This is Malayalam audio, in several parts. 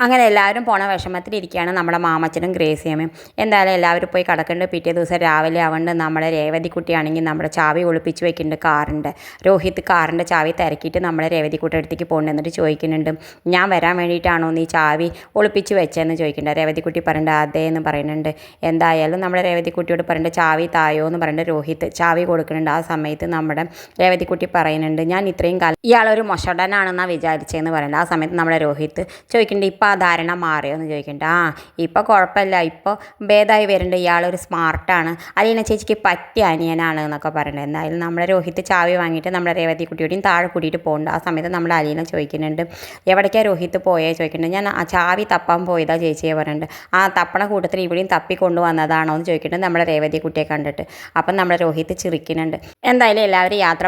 അങ്ങനെ എല്ലാവരും പോണ വിഷമത്തിലിരിക്കുകയാണ് നമ്മുടെ മാമച്ചനും ഗ്രേസിയമ്മയും. എന്തായാലും എല്ലാവരും പോയി കിടക്കുന്നുണ്ട്. പിറ്റേ ദിവസം രാവിലെ ആവുന്നുണ്ട്. നമ്മുടെ രേവതിക്കുട്ടിയാണെങ്കിൽ നമ്മുടെ ചാവി ഒളിപ്പിച്ച് വെക്കുന്നുണ്ട് കാറിൻ്റെ. രോഹിത് കാറിൻ്റെ ചാവി തിരക്കിയിട്ട് നമ്മുടെ രേവതിക്കുട്ടിയുടെ അടുത്തേക്ക് പോകുന്നുണ്ട്. എന്നിട്ട് ചോദിക്കുന്നുണ്ട്, ഞാൻ വരാൻ വേണ്ടിയിട്ടാണോ നീ ചാവി ഒളിപ്പിച്ച് വെച്ചതെന്ന് ചോദിക്കുന്നുണ്ട്. രേവതിക്കുട്ടി പറയുന്നുണ്ട് അതേ എന്ന് പറയുന്നുണ്ട്. എന്തായാലും നമ്മുടെ രേവതിക്കുട്ടിയോട് പറയുന്നുണ്ട് ചാവി തായോ എന്ന് പറയുന്നുണ്ട്. രോഹിത് ചാവി കൊടുക്കുന്നുണ്ട്. ആ സമയത്ത് നമ്മുടെ രേവതിക്കുട്ടി പറയുന്നുണ്ട്, ഞാൻ ഇത്രയും കാലം ഇയാളൊരു മൊഷടനാണെന്നാണ് വിചാരിച്ചതെന്ന് പറയുന്നുണ്ട്. ആ സമയത്ത് നമ്മുടെ രോഹിത് ചോദിക്കുന്നുണ്ട്, ഇപ്പം ആ ധാരണ മാറിയോ എന്ന് ചോദിക്കുന്നുണ്ട്. ഇപ്പോൾ കുഴപ്പമില്ല, ഇപ്പോൾ ഭേദമായി വരുന്നുണ്ട്, ഇയാളൊരു സ്മാർട്ടാണ്, അലീന ചേച്ചിക്ക് പറ്റിയ അനിയനാണ് എന്നൊക്കെ പറയുന്നുണ്ട്. എന്തായാലും നമ്മുടെ രോഹിത് ചാവി വാങ്ങിയിട്ട് നമ്മുടെ രേവതി കുട്ടിയോടെയും താഴെ കൂട്ടിയിട്ട് പോകുന്നുണ്ട്. ആ സമയത്ത് നമ്മുടെ അലീന ചോദിക്കുന്നുണ്ട്, എവിടേക്കാണ് രോഹിത് പോയേ ചോദിക്കുന്നുണ്ട്. ഞാൻ ആ ചാവി തപ്പാൻ പോയതാ ചേച്ചിയെ പറയുന്നുണ്ട്. ആ തപ്പണ കൂട്ടത്തിൽ ഇവിടെയും തപ്പിക്കൊണ്ടു വന്നതാണോ എന്ന് ചോദിക്കുന്നുണ്ട് നമ്മുടെ രേവതി കുട്ടിയെ കണ്ടിട്ട്. അപ്പം നമ്മുടെ രോഹിത് ചിരിക്കുന്നുണ്ട്. എന്തായാലും എല്ലാവരും യാത്ര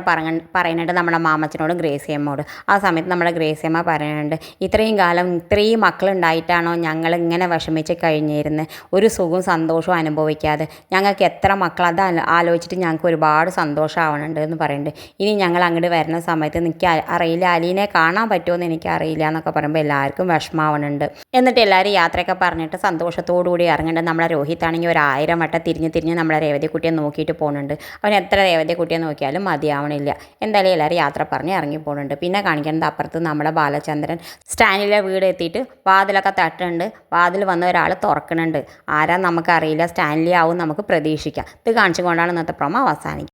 പറയുന്നുണ്ട് നമ്മുടെ മാമച്ചനോടും ഗ്രേസിയമ്മോടും. ആ സമയത്ത് നമ്മുടെ ഗ്രേസിയമ്മ പറയുന്നുണ്ട്, ഇത്രയും കാലം ഇത്രയും മക്കളുണ്ടായിട്ടാണോ ഞങ്ങൾ ഇങ്ങനെ വിഷമിച്ച് കഴിഞ്ഞിരുന്നത്, ഒരു സുഖവും സന്തോഷവും അനുഭവിക്കാതെ. ഞങ്ങൾക്ക് എത്ര മക്കൾ, അത് ആലോചിച്ചിട്ട് ഞങ്ങൾക്ക് ഒരുപാട് സന്തോഷമാവണുണ്ട് എന്ന് പറയുന്നുണ്ട്. ഇനി ഞങ്ങൾ അങ്ങോട്ട് വരുന്ന സമയത്ത് എനിക്ക് അറിയില്ല, അലീനെ കാണാൻ പറ്റുമോ എന്ന് അറിയില്ല എന്നൊക്കെ പറയുമ്പോൾ എല്ലാവർക്കും വിഷമാവണുണ്ട്. എന്നിട്ട് എല്ലാവരും യാത്രയൊക്കെ പറഞ്ഞിട്ട് സന്തോഷത്തോടുകൂടി ഇറങ്ങുന്നുണ്ട്. നമ്മളെ രോഹിത്താണെങ്കിൽ 1000 വട്ടം തിരിഞ്ഞ് നമ്മളെ രേവതിക്കുട്ടിയെ നോക്കിയിട്ട് പോകുന്നുണ്ട്. അവൻ എത്ര രേവതിക്കുട്ടിയെ നോക്കിയാലും മതിയാവണില്ല. എന്തായാലും എല്ലാവരും യാത്ര പറഞ്ഞ് ഇറങ്ങി പോകുന്നുണ്ട്. പിന്നെ കാണിക്കുന്നത് അപ്പുറത്ത് നമ്മുടെ ബാലചന്ദ്രൻ സ്റ്റാൻഡിലെ വീട് എത്തിയിട്ട് വാതിലൊക്കെ തട്ടുന്നുണ്ട്. വാതിൽ വന്ന ഒരാൾ തുറക്കുന്നുണ്ട്. ആരാ നമുക്കറിയില്ല, സ്റ്റാൻലി ആവും നമുക്ക് പ്രതീക്ഷിക്കാം. ഇത് കാണിച്ചുകൊണ്ടാണ് ഇന്നത്തെ പ്രൊമോ അവസാനിക്കുന്നത്.